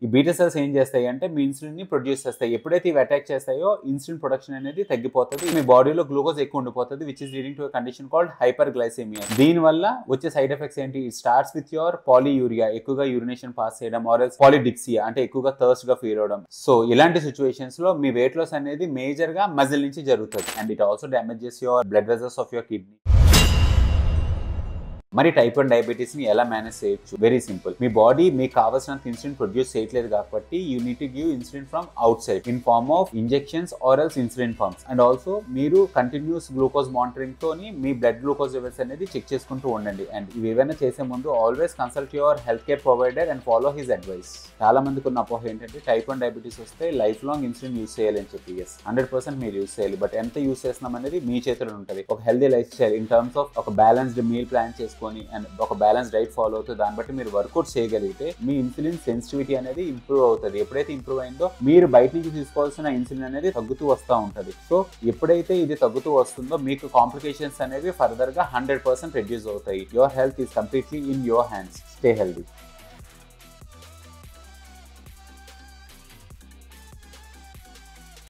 ఈ beta cells ఏం చేస్తాయి అంటే మీ ఇన్సులిన్ ని ప్రొడ్యూస్ చేస్తాయి. ఎప్పుడైతే ఇవి అటాక్ చేస్తాయో ఇన్సులిన్ ప్రొడక్షన్ అనేది తగ్గిపోతుంది, మీ బాడీలో గ్లూకోజ్ ఎక్కువ ఉండిపోతుంది, which is leading to condition called hyper glycaemia. దీని వల్ల వచ్చే సైడ్ ఎఫెక్ట్స్ ఏంటి? It starts with your polyuria, ఎక్కువగా యూరినేషన్ పాస్ చేయడం, ఆర్ ఎల్స్ పాలిడిక్సియా అంటే ఎక్కువగా థర్స్ట్ గా ఫీల్ అవడం. సో ఇలాంటి సిచ్యువేషన్స్ లో మీ వెయిట్ లాస్ అనేది మేజర్ గా మజిల్ నుంచి జరుగుతుంది. And it also damages your blood vessels of your kidney. మరి టైప్ 1 డయాబెటీస్ ని ఎలా మేనేజ్ చేయొచ్చు? Very simple. మీ బాడీ మీకు కావాల్సినంత ఇన్సులిన్ ప్రొడ్యూస్ చేయట్లేదు కాబట్టి you need to give insulin from outside in form of injections or else insulin pumps. And also మీరు continuous glucose monitoring తోని మీ బ్లడ్ గ్లూకోజ్ లెవెల్స్ అనేది చెక్ చేసుకుంటూ ఉండండి. అండ్ ఇవి ఏవైనా చేసే ముందు always consult your health care provider and follow his advice. చాలా మందికి ఉన్న అపోహ ఏంటంటే టైప్ 1 డయాబెటీస్ వస్తే లైఫ్ లాంగ్ ఇన్సులిన్ యూస్ చేయాలని చెప్పి. ఎస్, 100% మీరు యూస్ చేయాలి. బట్ ఎంత యూస్ చేస్తున్నాం అనేది మీ చేతిలో ఉంటుంది. ఒక healthy life style in terms of ఒక బ్యాలెన్స్డ్ మీల్ ప్లాన్ చేసుకొని అండ్ ఒక బ్యాలెన్స్ డైట్ ఫాలో అవుతుంది, దాన్ని బట్టి మీరు వర్కౌట్ చేయగలిగితే మీ ఇన్సులిన్ సెన్సిటివిటీ అనేది ఇంప్రూవ్ అవుతుంది. ఎప్పుడైతే ఇంప్రూవ్ అయిందో మీరు బయట నుంచి తీసుకోవాల్సిన ఇన్సులిన్ అనేది తగ్గుతూ వస్తూ ఉంటుంది. సో ఎప్పుడైతే ఇది తగ్గుతూ వస్తుందో మీకు కాంప్లికేషన్స్ అనేవి ఫర్దర్ గా 100% రెడ్యూస్ అవుతాయి. Your health is completely in your hands. Stay healthy.